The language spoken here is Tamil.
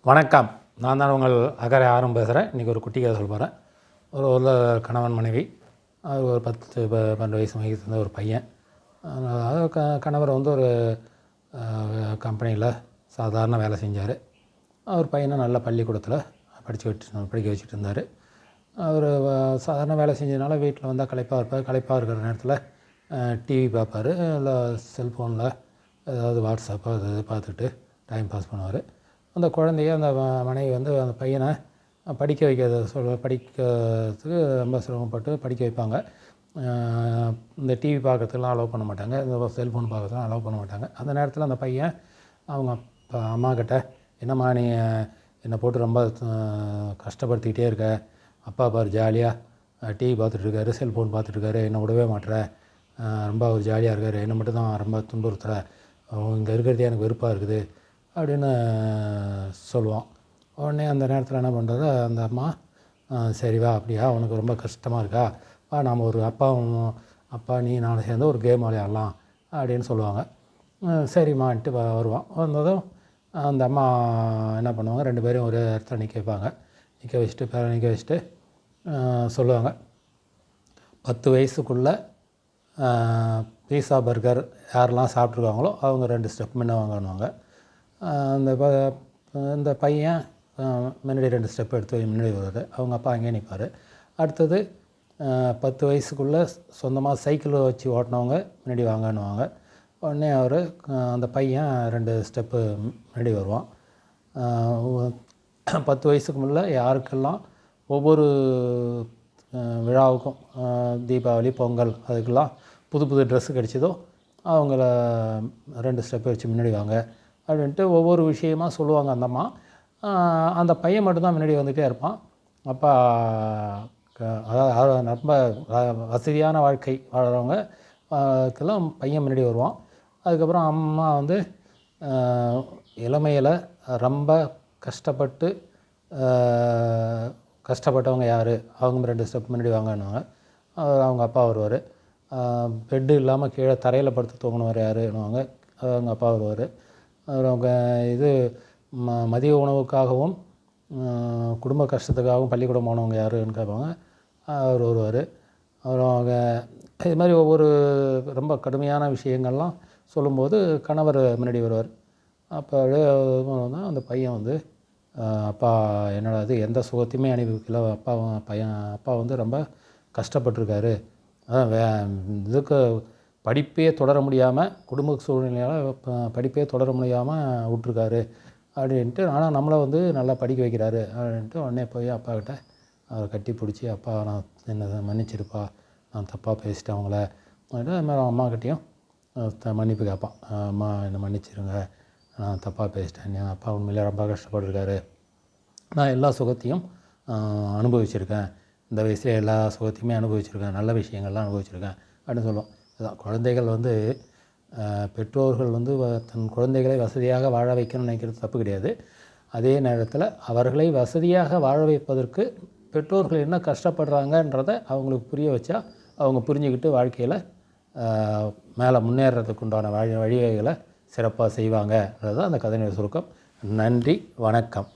வணக்கம். நான் தான் உங்கள் அகரை ஆரம் பேசுகிறேன். இன்றைக்கி ஒரு குட்டி கதை சொல்ல போகிறேன். ஒரு கணவன் மனைவி, அது ஒரு 12 வயசு வயசு ஒரு பையன். அது கணவர் வந்து ஒரு கம்பெனியில் சாதாரண வேலை செஞ்சார். அவர் பையனை நல்ல பள்ளிக்கூடத்தில் படிக்க வச்சுட்டு இருந்தார். அவர் சாதாரண வேலை செஞ்சதுனால வீட்டில் வந்தால் களைப்பாக இருப்பார். களைப்பாக இருக்கிற நேரத்தில் டிவி பார்ப்பார், இல்லை செல்ஃபோனில் ஏதாவது வாட்ஸ்அப்போ அது பார்த்துட்டு டைம் பாஸ் பண்ணுவார். அந்த குழந்தைய அந்த மனைவி வந்து அந்த பையனை படிக்க படிக்கிறதுக்கு ரொம்ப சிரமப்பட்டு படிக்க வைப்பாங்க. இந்த டிவி பார்க்கறதுலாம் அலோவ் பண்ண மாட்டாங்க, இந்த செல்ஃபோன் பார்க்கறதுலாம் அலோவ் பண்ண மாட்டாங்க. அந்த நேரத்தில் அந்த பையன் அவங்க அம்மாக்கிட்ட, என்னம்மா நீ என்னை போட்டு ரொம்ப கஷ்டப்படுத்திக்கிட்டே இருக்க, அப்பா பாரு ஜாலியாக டிவி பார்த்துட்ருக்காரு, செல்ஃபோன் பார்த்துட்ருக்காரு, என்னை விடவே மாட்டுற, ரொம்ப அவர் ஜாலியாக இருக்கார், என்னை மட்டும் தான் ரொம்ப துன்புறுத்துற, இங்கே இருக்கிறதே எனக்கு வெறுப்பாக இருக்குது அப்படின்னு சொல்லுவான். உடனே அந்த நேரத்தில் என்ன பண்ணுறது, அந்த அம்மா, சரி வா, அப்படியா உனக்கு ரொம்ப கஷ்டமாக இருக்கா, வா நாம் ஒரு அப்பா நீ நானும் சேர்ந்து ஒரு கேம் விளையாடலாம் அப்படின்னு சொல்லுவாங்க. சரிம்மான்ட்டு வருவான். வந்ததும் அந்த அம்மா என்ன பண்ணுவாங்க, 2 பேரும் ஒரே இடத்துல நிற்க வைப்பாங்க. நிற்க வச்சுட்டு சொல்லுவாங்க, 10 வயசுக்குள்ளே பீஸா பர்கர் யாரெல்லாம் சாப்பிட்ருக்காங்களோ அவங்க 2 ஸ்டெப் முன்ன வாங்கணுவாங்க. இந்த பையன் முன்னாடி 2 ஸ்டெப் எடுத்து முன்னாடி வருவார். அவங்க அப்பா அங்கேயே நிற்பார். அடுத்தது 10 வயசுக்குள்ளே சொந்தமாக சைக்கிள் வச்சு ஓட்டினவங்க முன்னாடி வாங்கன்னுவாங்க. உடனே அந்த பையன் 2 ஸ்டெப்பு முன்னாடி வருவான். 10 வயசுக்கு முன்னே யாருக்கெல்லாம் ஒவ்வொரு விழாவுக்கும், தீபாவளி, பொங்கல், அதுக்கெல்லாம் புது புது ட்ரெஸ்ஸு கிடச்சிதோ அவங்கள 2 ஸ்டெப்பு வச்சு முன்னாடி வாங்க அப்படின்ட்டு ஒவ்வொரு விஷயமாக சொல்லுவாங்க அந்த அம்மா. அந்த பையன் மட்டும்தான் முன்னாடி வந்துகிட்டே இருப்பான். அப்போ அதாவது ரொம்ப வசதியான வாழ்க்கை வாழ்கிறவங்க அதுக்கெல்லாம் பையன் முன்னாடி வருவான். அதுக்கப்புறம் அம்மா வந்து இளமையில் ரொம்ப கஷ்டப்பட்டவங்க யார், அவங்க 2 ஸ்டெப் முன்னாடி வாங்கன்னுவாங்க. அவங்க அப்பா வருவார். பெட்டு இல்லாமல் கீழே தரையில் படுத்து தூங்கினவர் யாருன்னுவாங்க, அவங்க அப்பா வருவார். அவங்க மதிய உணவுக்காகவும் குடும்ப கஷ்டத்துக்காகவும் பள்ளிக்கூடம் போனவங்க யாருன்னு கேட்பாங்க, அவர் வருவார். அவங்க இது மாதிரி ஒவ்வொரு ரொம்ப கடுமையான விஷயங்கள்லாம் சொல்லும்போது கணவர் முன்னாடி வருவார். அப்போ தான் அந்த பையன் வந்து, அப்பா என்னோட எந்த சுகத்தையுமே அனுபவிக்கல, அப்பா வந்து ரொம்ப கஷ்டப்பட்டுருக்காரு, இதுக்கு படிப்பே தொடர முடியாமல், குடும்ப சூழ்நிலையால் படிப்பே தொடர முடியாமல் விட்ருக்காரு அப்படின்ட்டு, ஆனால் நம்மளை வந்து நல்லா படிக்க வைக்கிறாரு அப்படின்ட்டு உடனே போய் அப்பாக்கிட்ட அவரை கட்டி பிடிச்சி, அப்பா நான் என்னை மன்னிச்சிருப்பா, நான் தப்பாக பேசிட்டேன் அவங்கள அப்படின்ட்டு. அது மாதிரி அம்மாக்கிட்டேயும் மன்னிப்பு கேட்பான். அம்மா என்னை மன்னிச்சிருங்க, நான் தப்பாக பேசிட்டேன், என் அப்பா உண்மையிலே ரொம்ப கஷ்டப்பட்டுருக்காரு, நான் எல்லா சுகத்தையும் அனுபவிச்சிருக்கேன், இந்த வயசுல எல்லா சுகத்தையுமே அனுபவிச்சிருக்கேன், நல்ல விஷயங்கள்லாம் அனுபவிச்சிருக்கேன் அப்படின்னு சொல்லுவோம். அதுதான் குழந்தைகள் வந்து, பெற்றோர்கள் வந்து தன் குழந்தைகளை வசதியாக வாழ வைக்கணும்னு நினைக்கிறது தப்பு கிடையாது. அதே நேரத்தில் அவர்களை வசதியாக வாழ வைப்பதற்கு பெற்றோர்கள் என்ன கஷ்டப்படுறாங்கன்றதை அவங்களுக்கு புரிய வச்சா அவங்க புரிஞ்சுக்கிட்டு வாழ்க்கையில் மேலே முன்னேறதுக்கு உண்டான வழிவகைகளை சிறப்பாக செய்வாங்கன்றது தான் அந்த கதையினுடைய சுருக்கம். நன்றி, வணக்கம்.